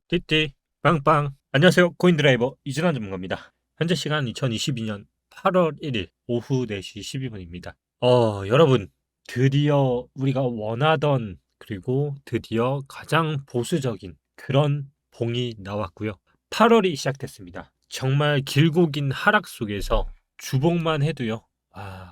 띠띠 빵빵. 안녕하세요, 코인드라이버 이준환 전문가입니다. 현재 시간 2022년 8월 1일 오후 4시 12분입니다. 여러분, 드디어 우리가 원하던, 그리고 드디어 가장 보수적인 그런 봉이 나왔고요. 8월이 시작됐습니다. 정말 길고 긴 하락 속에서 주봉만 해도요,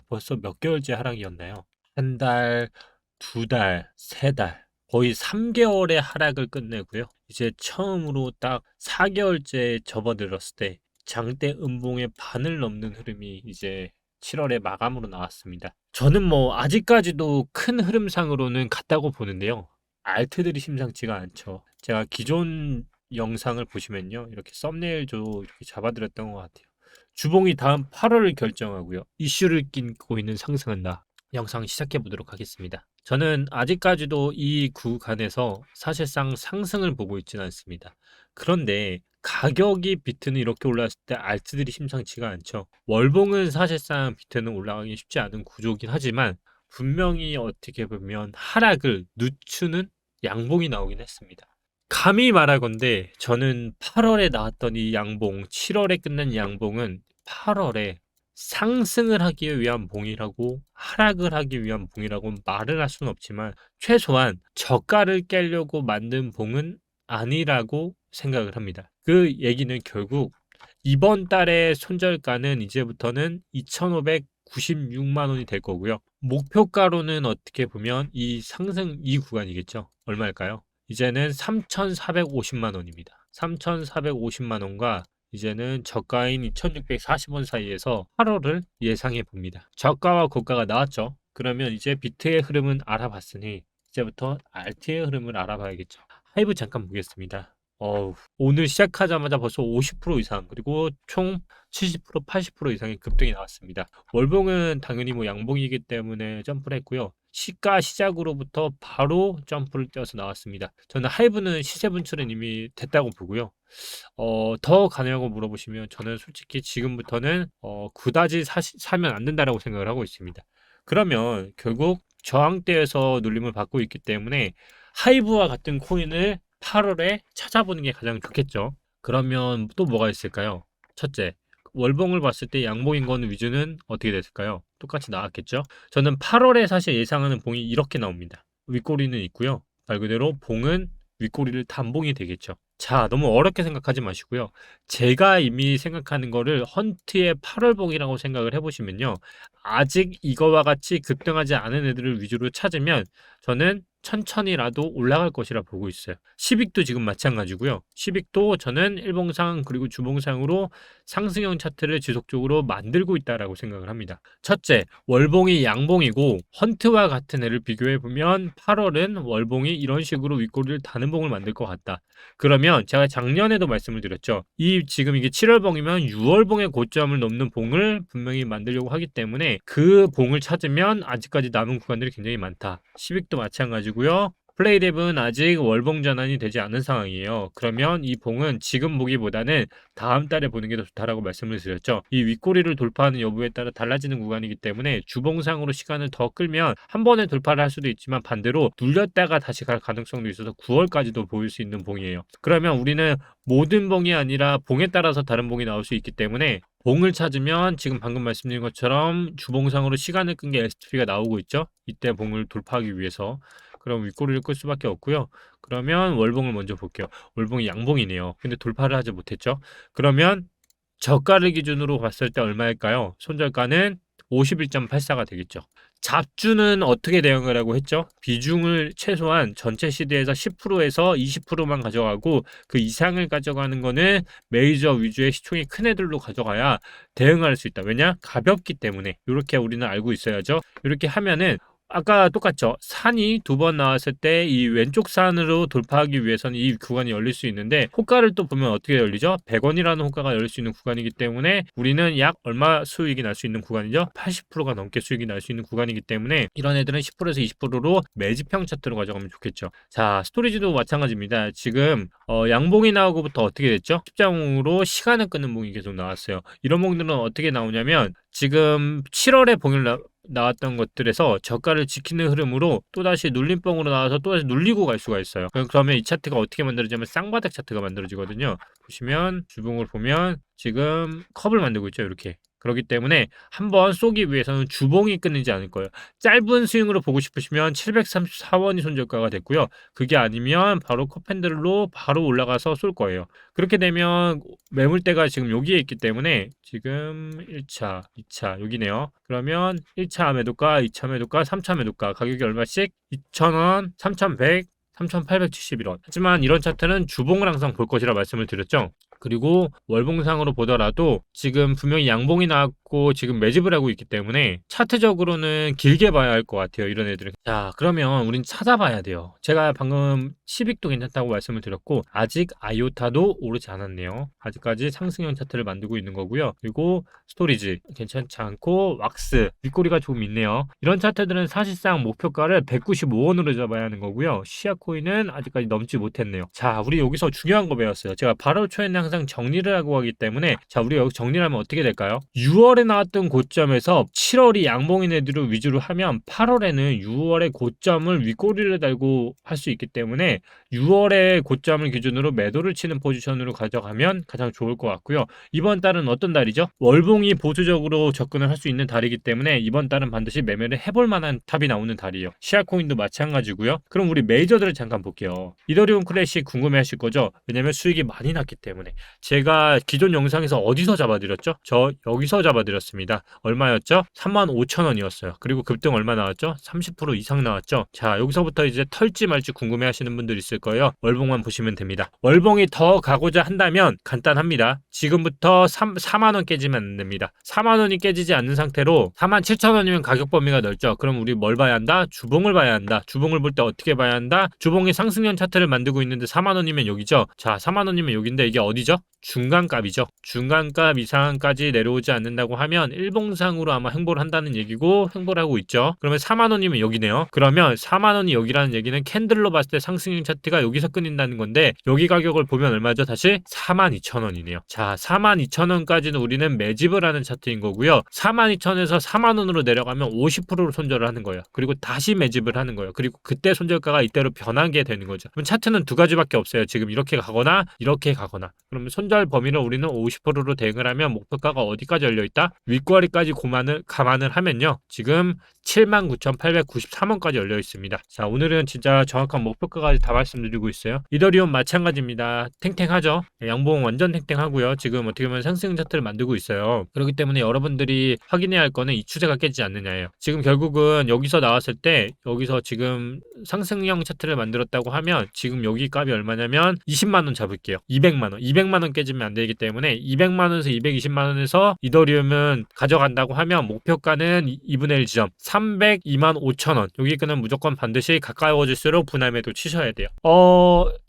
벌써 몇 개월째 하락이었나요? 한 달, 두 달, 세 달, 거의 3개월의 하락을 끝내고요. 이제 처음으로 딱 4개월째 접어들었을 때 장대 음봉의 반을 넘는 흐름이 이제 7월에 마감으로 나왔습니다. 저는 아직까지도 큰 흐름상으로는 같다고 보는데요. 알트들이 심상치가 않죠. 제가 기존 영상을 보시면요, 이렇게 썸네일도 이렇게 잡아드렸던 것 같아요. 주봉이 다음 8월을 결정하고요, 이슈를 끼고 있는 상승한다. 영상 시작해 보도록 하겠습니다. 저는 아직까지도 이 구간에서 사실상 상승을 보고 있지는 않습니다. 그런데 가격이 비트는 이렇게 올라왔을 때 알트들이 심상치가 않죠. 월봉은 사실상 비트는 올라가기 쉽지 않은 구조긴 하지만 분명히 어떻게 보면 하락을 늦추는 양봉이 나오긴 했습니다. 감히 말하건대 저는 8월에 나왔던 이 양봉, 7월에 끝난 양봉은 8월에 상승을 하기 위한 봉이라고, 하락을 하기 위한 봉이라고 말을 할 수는 없지만 최소한 저가를 깨려고 만든 봉은 아니라고 생각을 합니다. 그 얘기는 결국 이번 달의 손절가는 이제부터는 2,596만 원이 될 거고요. 목표가로는 어떻게 보면 이 상승 이 구간이겠죠. 얼마일까요? 이제는 3,450만 원입니다. 3,450만 원과 이제는 저가인 2,640원 사이에서 8월을 예상해 봅니다. 저가와 고가가 나왔죠. 그러면 이제 비트의 흐름은 알아봤으니 이제부터 알트의 흐름을 알아봐야겠죠. 하이브 잠깐 보겠습니다. 오늘 시작하자마자 벌써 50% 이상, 그리고 총 70%, 80% 이상의 급등이 나왔습니다. 월봉은 당연히 양봉이기 때문에 점프를 했고요. 시가 시작으로부터 바로 점프를 뛰어서 나왔습니다. 저는 하이브는 시세 분출은 이미 됐다고 보고요. 더 가능하고 물어보시면 저는 솔직히 지금부터는 그다지 사면 안 된다라고 생각을 하고 있습니다. 그러면 결국 저항대에서 눌림을 받고 있기 때문에 하이브와 같은 코인을 8월에 찾아보는 게 가장 좋겠죠. 그러면 또 뭐가 있을까요? 첫째, 월봉을 봤을 때 양봉인 건 위주는 어떻게 됐을까요? 똑같이 나왔겠죠. 저는 8월에 사실 예상하는 봉이 이렇게 나옵니다. 윗꼬리는 있고요. 말 그대로 봉은 윗꼬리를 단봉이 되겠죠. 자, 너무 어렵게 생각하지 마시고요. 제가 이미 생각하는 거를 헌트의 8월봉이라고 생각을 해보시면요, 아직 이거와 같이 급등하지 않은 애들을 위주로 찾으면 저는 천천히라도 올라갈 것이라 보고 있어요. 시빅도 지금 마찬가지고요. 시빅도 저는 일봉상 그리고 주봉상으로 상승형 차트를 지속적으로 만들고 있다라고 생각을 합니다. 첫째, 월봉이 양봉이고 헌트와 같은 애를 비교해 보면 8월은 월봉이 이런 식으로 윗꼬리를 다는 봉을 만들 것 같다. 그러면 제가 작년에도 말씀을 드렸죠. 지금 이게 7월봉이면 6월봉의 고점을 넘는 봉을 분명히 만들려고 하기 때문에 그 봉을 찾으면 아직까지 남은 구간들이 굉장히 많다. 시빅도 마찬가지고요. 플레이랩은 아직 월봉 전환이 되지 않은 상황이에요. 그러면 이 봉은 지금 보기보다는 다음 달에 보는 게 더 좋다라고 말씀을 드렸죠. 이 윗꼬리를 돌파하는 여부에 따라 달라지는 구간이기 때문에 주봉상으로 시간을 더 끌면 한 번에 돌파를 할 수도 있지만 반대로 눌렸다가 다시 갈 가능성도 있어서 9월까지도 보일 수 있는 봉이에요. 그러면 우리는 모든 봉이 아니라 봉에 따라서 다른 봉이 나올 수 있기 때문에 봉을 찾으면 지금 방금 말씀드린 것처럼 주봉상으로 시간을 끈 게 STP가 나오고 있죠. 이때 봉을 돌파하기 위해서. 그럼 윗꼬리를 끌 수밖에 없고요. 그러면 월봉을 먼저 볼게요. 월봉이 양봉이네요. 근데 돌파를 하지 못했죠. 그러면 저가를 기준으로 봤을 때 얼마일까요? 손절가는 51.84가 되겠죠. 잡주는 어떻게 대응을 하고 했죠? 비중을 최소한 전체 시드에서 10%에서 20%만 가져가고 그 이상을 가져가는 거는 메이저 위주의 시총이 큰 애들로 가져가야 대응할 수 있다. 왜냐? 가볍기 때문에. 이렇게 우리는 알고 있어야죠. 이렇게 하면은 아까 똑같죠. 산이 두 번 나왔을 때 이 왼쪽 산으로 돌파하기 위해서는 이 구간이 열릴 수 있는데 호가를 또 보면 어떻게 열리죠? 100원이라는 호가가 열릴 수 있는 구간이기 때문에 우리는 약 얼마 수익이 날 수 있는 구간이죠? 80%가 넘게 수익이 날 수 있는 구간이기 때문에 이런 애들은 10%에서 20%로 매집형 차트로 가져가면 좋겠죠. 자, 스토리지도 마찬가지입니다. 지금 양봉이 나오고부터 어떻게 됐죠? 십자봉으로 시간을 끄는 봉이 계속 나왔어요. 이런 봉들은 어떻게 나오냐면 지금 7월에 봉을 나왔던 것들에서 저가를 지키는 흐름으로 또다시 눌림봉으로 나와서 또다시 눌리고 갈 수가 있어요. 그러면 이 차트가 어떻게 만들어지냐면 쌍바닥 차트가 만들어지거든요. 보시면 주봉을 보면 지금 컵을 만들고 있죠. 이렇게. 그렇기 때문에 한번 쏘기 위해서는 주봉이 끊이지 않을 거예요. 짧은 스윙으로 보고 싶으시면 734원이 손절가가 됐고요. 그게 아니면 바로 컵핸들로 바로 올라가서 쏠 거예요. 그렇게 되면 매물대가 지금 여기에 있기 때문에 지금 1차, 2차 여기네요. 그러면 1차 매도가, 2차 매도가, 3차 매도가 가격이 얼마씩? 2,000원, 3,100, 3,871원. 하지만 이런 차트는 주봉을 항상 볼 것이라 말씀을 드렸죠. 그리고 월봉상으로 보더라도 지금 분명히 양봉이 나왔고 지금 매집을 하고 있기 때문에 차트적으로는 길게 봐야 할 것 같아요. 이런 애들은. 자, 그러면 우린 찾아봐야 돼요. 제가 방금 10익도 괜찮다고 말씀을 드렸고 아직 아이오타도 오르지 않았네요. 아직까지 상승형 차트를 만들고 있는 거고요. 그리고 스토리지 괜찮지 않고 왁스 윗꼬리가 조금 있네요. 이런 차트들은 사실상 목표가를 195원으로 잡아야 하는 거고요. 시아코인은 아직까지 넘지 못했네요. 자, 우리 여기서 중요한 거 배웠어요. 제가 8월 초에는 항상 정리를 하고 가기 때문에 자, 우리 여기 정리를 하면 어떻게 될까요? 6월에 나왔던 고점에서 7월이 양봉인 애들을 위주로 하면 8월에는 6월의 고점을 윗꼬리를 달고 할 수 있기 때문에 6월의 고점을 기준으로 매도를 치는 포지션으로 가져가면 가장 좋을 것 같고요. 이번 달은 어떤 달이죠? 월봉이 보수적으로 접근을 할 수 있는 달이기 때문에 이번 달은 반드시 매매를 해볼 만한 탑이 나오는 달이에요. 시아코인도 마찬가지고요. 그럼 우리 메이저들을 잠깐 볼게요. 이더리움 클래식 궁금해하실 거죠? 왜냐면 수익이 많이 났기 때문에. 제가 기존 영상에서 어디서 잡아드렸죠? 저 여기서 잡아드렸습니다. 얼마였죠? 35,000원이었어요. 그리고 급등 얼마 나왔죠? 30% 이상 나왔죠? 자, 여기서부터 이제 털지 말지 궁금해하시는 분들 있을 거예요. 월봉만 보시면 됩니다. 월봉이 더 가고자 한다면 간단합니다. 지금부터 4만원 깨지면 안 됩니다. 4만원이 깨지지 않는 상태로 47,000원이면 가격 범위가 넓죠. 그럼 우리 뭘 봐야 한다? 주봉을 봐야 한다. 주봉을 볼 때 어떻게 봐야 한다? 주봉이 상승형 차트를 만들고 있는데 4만원이면 여기죠. 자, 4만원이면 여긴데 이게 어디죠? 중간값이죠. 중간값 이상까지 내려오지 않는다고 하면 일봉상으로 아마 횡보를 한다는 얘기고 횡보를 하고 있죠. 그러면 4만원이면 여기네요. 그러면 4만원이 여기라는 얘기는 캔들로 봤을 때 상승형 차트가 여기서 끊인다는 건데 여기 가격을 보면 얼마죠? 다시 42,000원이네요. 자, 42,000원까지는 우리는 매집을 하는 차트인 거고요. 42,000원에서 4만원으로 내려가면 50%로 손절을 하는 거예요. 그리고 다시 매집을 하는 거예요. 그리고 그때 손절가가 이때로 변하게 되는 거죠. 그럼 차트는 두 가지밖에 없어요. 지금 이렇게 가거나 이렇게 가거나. 그러면 손절 범위를 우리는 50%로 대응을 하면 목표가가 어디까지 열려있다? 윗꼬리까지 감안을 하면요. 지금 79,893원까지 열려 있습니다. 자, 오늘은 진짜 정확한 목표가까지 다 말씀드리고 있어요. 이더리움 마찬가지입니다. 탱탱하죠? 양봉 완전 탱탱하고요. 지금 어떻게 보면 상승 차트를 만들고 있어요. 그렇기 때문에 여러분들이 확인해야 할 거는 이 추세가 깨지지 않느냐예요. 지금 결국은 여기서 나왔을 때 여기서 지금 상승형 차트를 만들었다고 하면 지금 여기 값이 얼마냐면 20만원 잡을게요. 200만원. 200만원 깨지면 안 되기 때문에 200만원에서 220만원에서 이더리움은 가져간다고 하면 목표가는 2분의 1 지점 302만 5천원. 여기는 무조건 반드시 가까워질수록 분할매도 치셔야 돼요.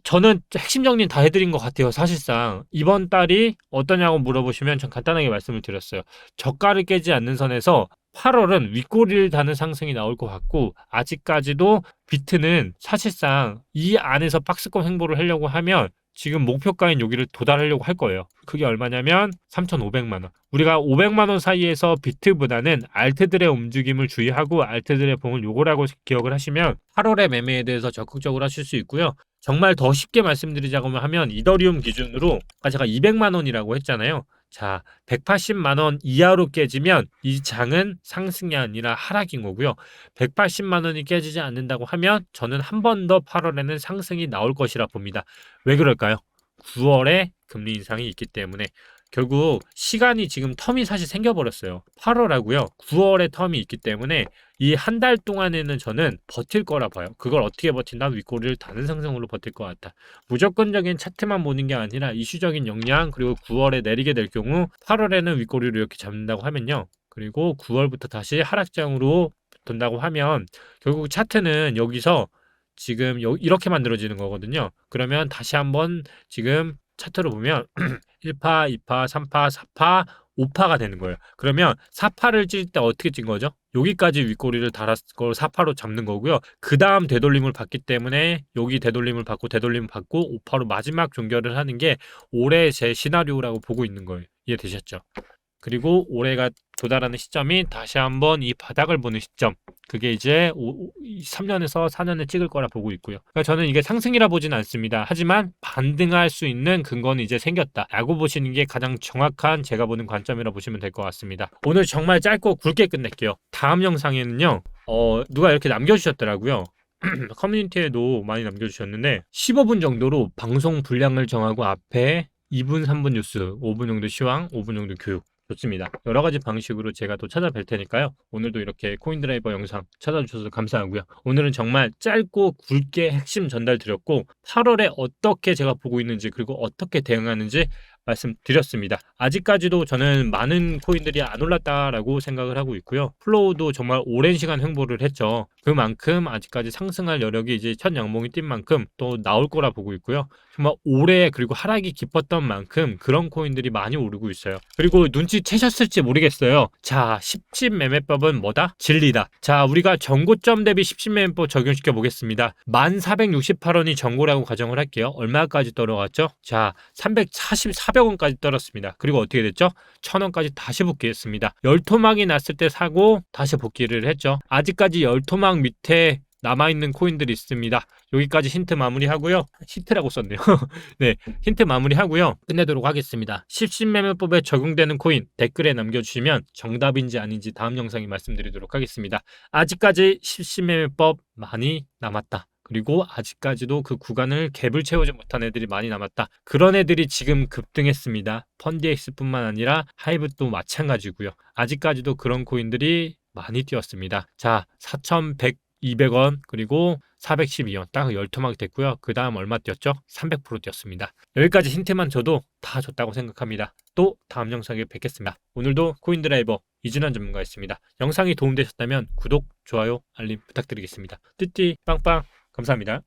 저는 핵심 정리 다 해드린 것 같아요. 사실상 이번 달이 어떠냐고 물어보시면 전 간단하게 말씀을 드렸어요. 저가를 깨지 않는 선에서 8월은 윗꼬리를 다는 상승이 나올 것 같고 아직까지도 비트는 사실상 이 안에서 박스권 횡보를 하려고 하면 지금 목표가인 여기를 도달하려고 할 거예요. 그게 얼마냐면 3,500만원. 우리가 500만원 사이에서 비트보다는 알트들의 움직임을 주의하고 알트들의 봉을 요거라고 기억을 하시면 8월의 매매에 대해서 적극적으로 하실 수 있고요. 정말 더 쉽게 말씀드리자고 하면 이더리움 기준으로 아까 제가 200만원이라고 했잖아요. 자, 180만원 이하로 깨지면 이 장은 상승이 아니라 하락인 거고요. 180만원이 깨지지 않는다고 하면 저는 한 번 더 8월에는 상승이 나올 것이라 봅니다. 왜 그럴까요? 9월에 금리 인상이 있기 때문에 결국 시간이 지금 텀이 사실 생겨버렸어요. 8월하고요. 9월에 텀이 있기 때문에 이 한 달 동안에는 저는 버틸 거라 봐요. 그걸 어떻게 버틴다? 윗꼬리를 다는 상승으로 버틸 것 같다. 무조건적인 차트만 보는 게 아니라 이슈적인 영향 그리고 9월에 내리게 될 경우 8월에는 윗꼬리를 이렇게 잡는다고 하면요. 그리고 9월부터 다시 하락장으로 돈다고 하면 결국 차트는 여기서 지금 이렇게 만들어지는 거거든요. 그러면 다시 한번 지금 차트로 보면 1파, 2파, 3파, 4파, 5파가 되는 거예요. 그러면 4파를 찔 때 어떻게 찐 거죠? 여기까지 윗꼬리를 달았을 걸 4파로 잡는 거고요. 그 다음 되돌림을 받기 때문에 여기 되돌림을 받고 5파로 마지막 종결을 하는 게 올해 제 시나리오라고 보고 있는 거예요. 이해되셨죠? 그리고 올해가 도달하는 시점이 다시 한번 이 바닥을 보는 시점. 그게 이제 3년에서 4년을 찍을 거라 보고 있고요. 그러니까 저는 이게 상승이라 보진 않습니다. 하지만 반등할 수 있는 근거는 이제 생겼다라고 보시는 게 가장 정확한 제가 보는 관점이라 보시면 될 것 같습니다. 오늘 정말 짧고 굵게 끝낼게요. 다음 영상에는요. 누가 이렇게 남겨주셨더라고요. 커뮤니티에도 많이 남겨주셨는데 15분 정도로 방송 분량을 정하고 앞에 2분, 3분 뉴스, 5분 정도 시황, 5분 정도 교육. 좋습니다. 여러 가지 방식으로 제가 또 찾아뵐 테니까요. 오늘도 이렇게 코인드라이버 영상 찾아주셔서 감사하고요. 오늘은 정말 짧고 굵게 핵심 전달 드렸고 8월에 어떻게 제가 보고 있는지 그리고 어떻게 대응하는지 말씀드렸습니다. 아직까지도 저는 많은 코인들이 안 올랐다라고 생각을 하고 있고요. 플로우도 정말 오랜 시간 횡보를 했죠. 그만큼 아직까지 상승할 여력이 이제 첫 양봉이 뛴 만큼 또 나올 거라 보고 있고요. 정말 오래 그리고 하락이 깊었던 만큼 그런 코인들이 많이 오르고 있어요. 그리고 눈치채셨을지 모르겠어요. 자, 10집 매매법은 뭐다? 진리다. 자, 우리가 전고점 대비 10집 매매법 적용시켜 보겠습니다. 1468원이 전고라고 가정을 할게요. 얼마까지 떨어갔죠? 자, 400원까지 떨었습니다. 그리고 어떻게 됐죠? 1000원까지 다시 복귀했습니다. 열토막이 났을 때 사고 다시 복귀를 했죠. 아직까지 열토막 밑에 남아있는 코인들이 있습니다. 여기까지 힌트 마무리하고요. 힌트라고 썼네요. 네, 힌트 마무리하고요. 끝내도록 하겠습니다. 십신매매법에 적용되는 코인 댓글에 남겨주시면 정답인지 아닌지 다음 영상에 말씀드리도록 하겠습니다. 아직까지 십신매매법 많이 남았다. 그리고 아직까지도 그 구간을 갭을 채우지 못한 애들이 많이 남았다. 그런 애들이 지금 급등했습니다. 펀디엑스뿐만 아니라 하이브도 마찬가지고요. 아직까지도 그런 코인들이 많이 뛰었습니다. 자, 4,200원 그리고 412원 딱 열토막 됐고요. 그 다음 얼마 뛰었죠? 300% 뛰었습니다. 여기까지 힌트만 줘도 다 줬다고 생각합니다. 또 다음 영상에 뵙겠습니다. 오늘도 코인드라이버 이준환 전문가였습니다. 영상이 도움되셨다면 구독, 좋아요, 알림 부탁드리겠습니다. 띠띠 빵빵 감사합니다.